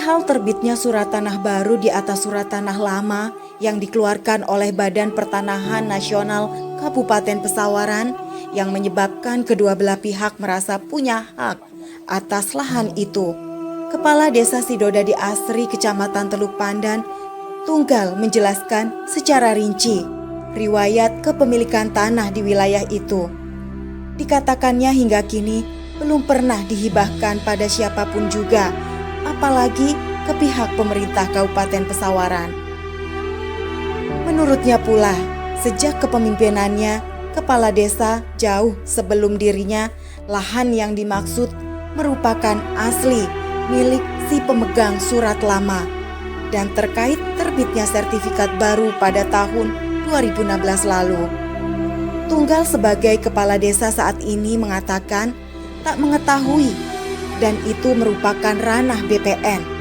Perihal terbitnya surat tanah baru di atas surat tanah lama yang dikeluarkan oleh Badan Pertanahan Nasional Kabupaten Pesawaran yang menyebabkan kedua belah pihak merasa punya hak atas lahan itu. Kepala Desa Sidodadi Asri, Kecamatan Teluk Pandan, Tunggal menjelaskan secara rinci riwayat kepemilikan tanah di wilayah itu. Dikatakannya hingga kini belum pernah dihibahkan pada siapapun juga, apalagi ke pihak pemerintah Kabupaten Pesawaran. Menurutnya pula, sejak kepemimpinannya, kepala desa jauh sebelum dirinya, lahan yang dimaksud merupakan asli milik si pemegang surat lama. Dan terkait terbitnya sertifikat baru pada tahun 2016 lalu. Tunggal sebagai kepala desa saat ini mengatakan tak mengetahui dan itu merupakan ranah BPN.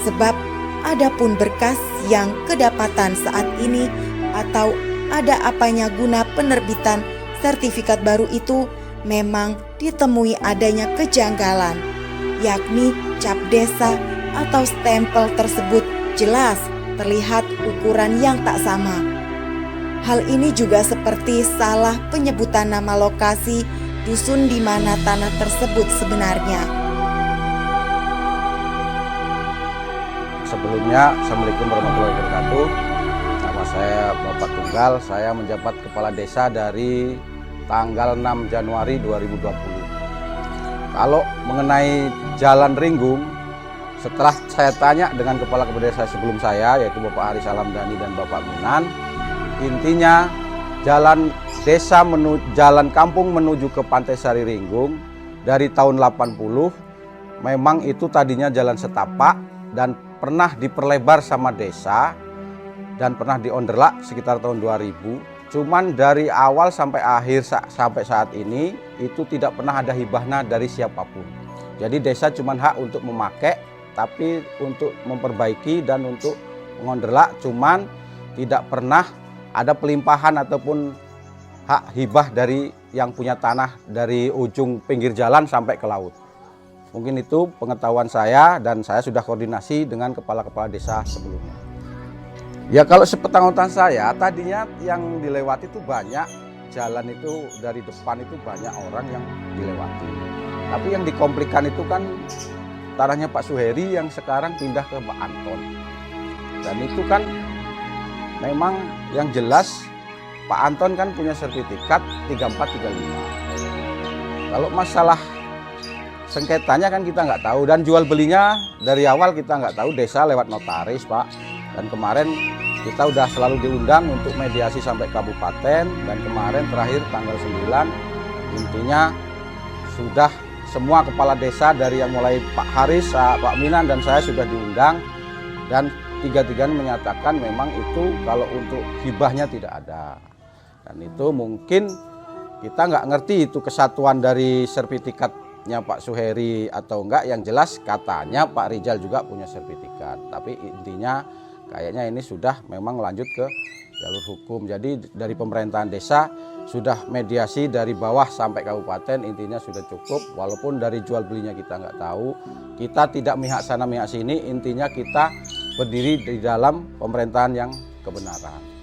Sebab ada pun berkas yang kedapatan saat ini atau ada apanya guna penerbitan sertifikat baru itu memang ditemui adanya kejanggalan, yakni cap desa atau stempel tersebut jelas terlihat ukuran yang tak sama. Hal ini juga seperti salah penyebutan nama lokasi dusun di mana tanah tersebut sebenarnya. Sebelumnya, Assalamualaikum warahmatullahi wabarakatuh. Nama saya Bapak Tunggal, saya menjabat Kepala Desa dari tanggal 6 Januari 2020. Kalau mengenai Jalan Ringgung, setelah saya tanya dengan kepala desa sebelum saya, yaitu Bapak Haris Alamdani dan Bapak Minan, intinya jalan desa jalan kampung menuju ke Pantai Sari Ringgung dari tahun 80 memang itu tadinya jalan setapak dan pernah diperlebar sama desa dan pernah dionderlak sekitar tahun 2000. Cuman dari awal sampai akhir sampai saat ini itu tidak pernah ada hibahnya dari siapapun. Jadi desa cuman hak untuk memakai, tapi untuk memperbaiki dan untuk mengonderlak, cuman tidak pernah ada pelimpahan ataupun hak hibah dari yang punya tanah dari ujung pinggir jalan sampai ke laut. Mungkin itu pengetahuan saya dan saya sudah koordinasi dengan kepala-kepala desa sebelumnya. Ya kalau sepengetahuan saya tadinya yang dilewati itu banyak, jalan itu dari depan itu banyak orang yang dilewati. Tapi yang dikomplikan itu kan tanahnya Pak Suheri yang sekarang pindah ke Pak Anton. Dan itu kan memang yang jelas Pak Anton kan punya sertifikat 3435. Kalau masalah sengketanya kan kita nggak tahu, dan jual belinya dari awal kita nggak tahu, desa lewat notaris Pak. Dan kemarin kita udah selalu diundang untuk mediasi sampai kabupaten, dan kemarin terakhir tanggal 9 intinya sudah semua kepala desa dari yang mulai Pak Haris, Pak Minan dan saya sudah diundang, dan tiga-tiganya menyatakan memang itu kalau untuk hibahnya tidak ada. Dan itu mungkin kita nggak ngerti itu kesatuan dari sertifikatnya Pak Suheri atau enggak. Yang jelas katanya Pak Rizal juga punya sertifikat, tapi intinya kayaknya ini sudah memang lanjut ke jalur hukum. Jadi dari pemerintahan desa sudah mediasi dari bawah sampai kabupaten, intinya sudah cukup. Walaupun dari jual belinya kita nggak tahu, kita tidak mihak sana mihak sini, intinya kita berdiri di dalam pemerintahan yang kebenaran.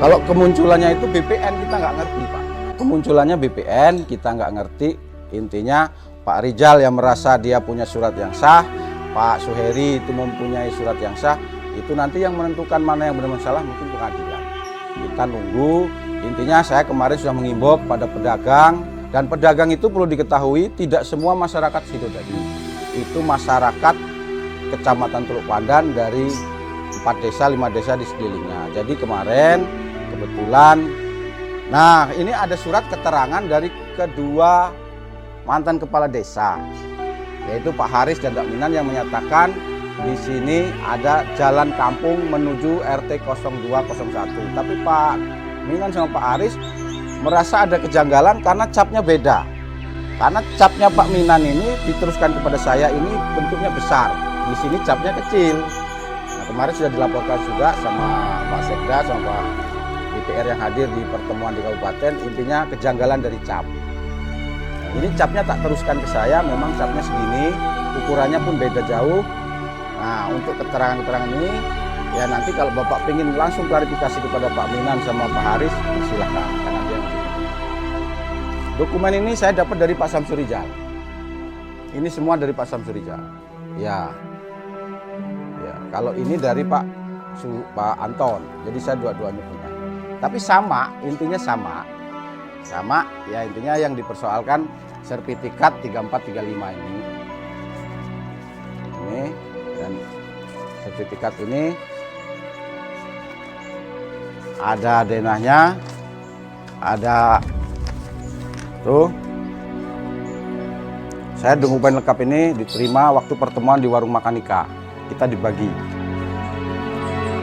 Kalau kemunculannya itu BPN kita nggak ngerti Pak. Kemunculannya BPN kita nggak ngerti. Intinya Pak Rizal yang merasa dia punya surat yang sah, Pak Suheri itu mempunyai surat yang sah, itu nanti yang menentukan mana yang benar masalah mungkin pengadilan. Kita nunggu. Intinya saya kemarin sudah mengimbau pada pedagang, dan pedagang itu perlu diketahui tidak semua masyarakat Sidodadi. Itu masyarakat Kecamatan Teluk Pandan dari 4 desa, 5 desa di sekelilingnya. Jadi kemarin kebetulan, nah ini ada surat keterangan dari kedua mantan kepala desa, yaitu Pak Haris dan Pak Minan yang menyatakan di sini ada jalan kampung menuju RT 0201. Tapi Pak Minan sama Pak Haris merasa ada kejanggalan karena capnya beda. Karena capnya Pak Minan ini diteruskan kepada saya ini bentuknya besar, di sini capnya kecil. Nah, kemarin sudah dilaporkan juga sama Pak Sekda sama Pak DPR yang hadir di pertemuan di kabupaten, intinya kejanggalan dari cap. Nah, ini capnya tak teruskan ke saya, memang capnya segini, ukurannya pun beda jauh. Nah, untuk keterangan-keterangan ini, ya nanti kalau Bapak ingin langsung klarifikasi kepada Pak Minan sama Pak Haris, silakan. Karena dia dokumen ini saya dapat dari Pak Samsurijal. Ini semua dari Pak Samsurijal. Ya, kalau ini dari Pak Anton. Jadi saya dua-duanya punya. Tapi sama, intinya sama. Sama, ya intinya yang dipersoalkan sertifikat 3435 ini. Ini dan sertifikat ini ada denahnya, ada tuh. Saya dokumen lengkap ini diterima waktu pertemuan di warung makan Ika. Kita dibagi.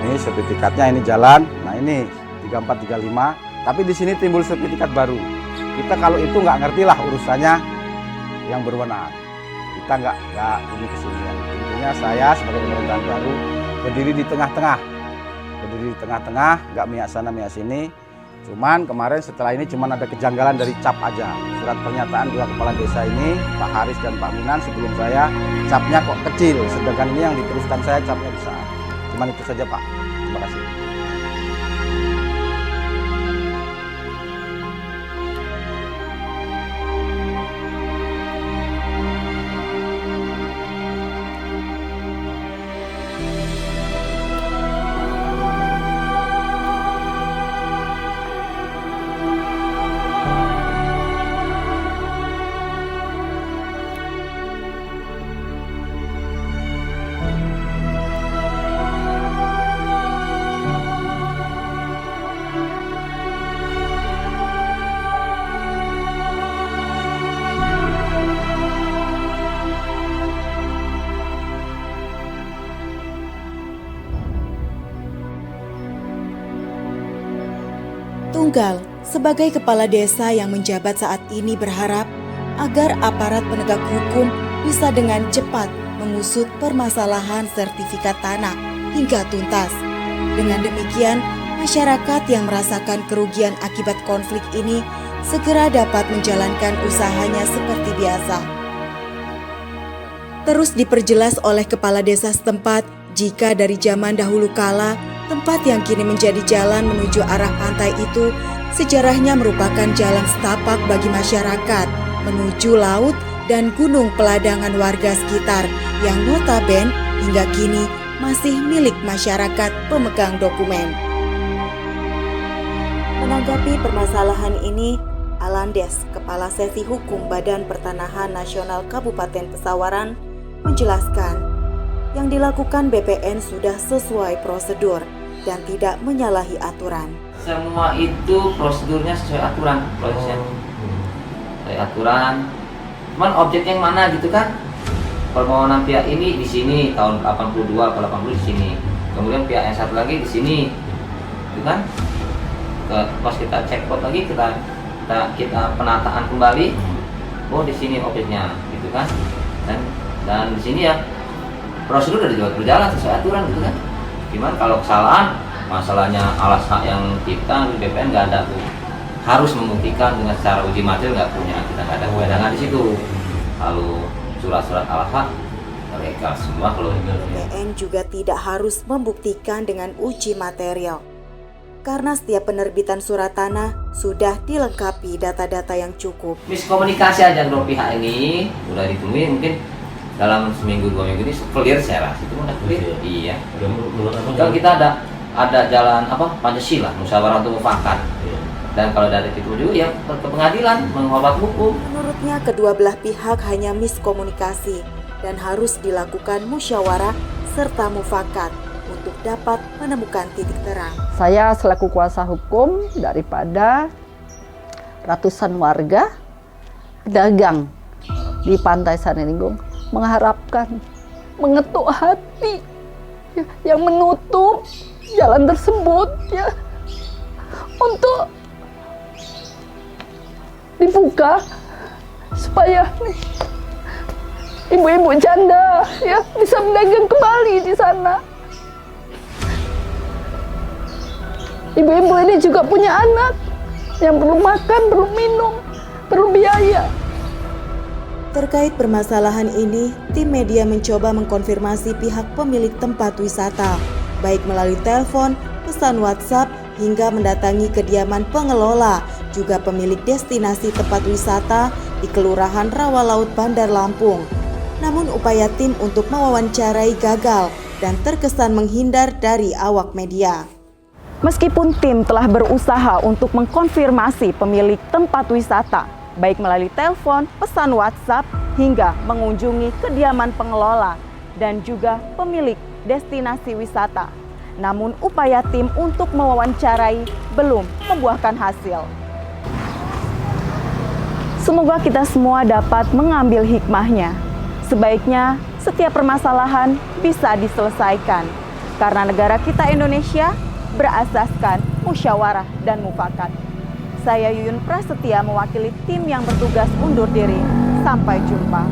Ini sertifikatnya, ini jalan. Nah ini 3435. Tapi di sini timbul sertifikat baru. Kita kalau itu nggak ngerti lah urusannya yang berwenang. Kita nggak ini kesinian. Intinya saya sebagai pemerintahan baru berdiri di tengah-tengah. Berdiri di tengah-tengah, nggak miak sana miak sini. Cuman kemarin setelah ini cuman ada kejanggalan dari cap aja. Surat pernyataan dua kepala desa ini, Pak Haris dan Pak Minan sebelum saya, capnya kok kecil. Sedangkan ini yang diteruskan saya capnya besar. Cuman itu saja Pak. Terima kasih. Tunggal sebagai kepala desa yang menjabat saat ini berharap agar aparat penegak hukum bisa dengan cepat mengusut permasalahan sertifikat tanah hingga tuntas. Dengan demikian, masyarakat yang merasakan kerugian akibat konflik ini segera dapat menjalankan usahanya seperti biasa. Terus diperjelas oleh kepala desa setempat jika dari zaman dahulu kala tempat yang kini menjadi jalan menuju arah pantai itu sejarahnya merupakan jalan setapak bagi masyarakat menuju laut dan gunung peladangan warga sekitar yang notabene hingga kini masih milik masyarakat pemegang dokumen. Menanggapi permasalahan ini, Alandes, Kepala Sesi Hukum Badan Pertanahan Nasional Kabupaten Pesawaran, menjelaskan yang dilakukan BPN sudah sesuai prosedur dan tidak menyalahi aturan. Semua itu prosedurnya sesuai aturan, prosesnya sesuai aturan. Cuman objek yang mana gitu kan? Permohonan pihak ini di sini tahun 82 atau 80 di sini. Kemudian pihak yang satu lagi di sini, gitu kan? Pas kita checkpoint lagi kita penataan kembali. Oh di sini objeknya, gitu kan? Dan di sini ya prosedur sudah berjalan sesuai aturan gitu kan. Gimana kalau kesalahan, masalahnya alas hak yang kita di BPN nggak ada tuh, harus membuktikan dengan secara uji materi nggak punya, kita nggak ada kewenangan di situ. Lalu surat-surat alas hak legal semua kalau BPN juga tidak harus membuktikan dengan uji material karena setiap penerbitan surat tanah sudah dilengkapi data-data yang cukup. Miskomunikasi aja dua pihak ini udah ditemui mungkin dalam seminggu 2 minggu ini clear saya rasa itu udah clear. Iya. Kalau kita ada jalan Pancasila, musyawarah untuk mufakat. Dan kalau dari itu juga ya ke pengadilan menghormat hukum. Menurutnya kedua belah pihak hanya miskomunikasi dan harus dilakukan musyawarah serta mufakat untuk dapat menemukan titik terang. Saya selaku kuasa hukum daripada ratusan warga dagang di Pantai Saneninggung mengharapkan, mengetuk hati ya, yang menutup jalan tersebut ya untuk dibuka supaya ibu-ibu janda ya bisa berdagang kembali di sana. ibu-ibu ini juga punya anak yang perlu makan, perlu minum, perlu biaya. Terkait permasalahan ini, tim media mencoba mengkonfirmasi pihak pemilik tempat wisata, baik melalui telepon, pesan WhatsApp, hingga mendatangi kediaman pengelola, juga pemilik destinasi tempat wisata di Kelurahan Rawalaut, Bandar Lampung. Namun upaya tim untuk mewawancarai gagal dan terkesan menghindar dari awak media. Meskipun tim telah berusaha untuk mengkonfirmasi pemilik tempat wisata, baik melalui telepon, pesan WhatsApp, hingga mengunjungi kediaman pengelola dan juga pemilik destinasi wisata. Namun upaya tim untuk mewawancarai belum membuahkan hasil. Semoga kita semua dapat mengambil hikmahnya. Sebaiknya setiap permasalahan bisa diselesaikan, karena negara kita Indonesia berasaskan musyawarah dan mufakat. Saya Yuyun Prasetya mewakili tim yang bertugas undur diri. Sampai jumpa.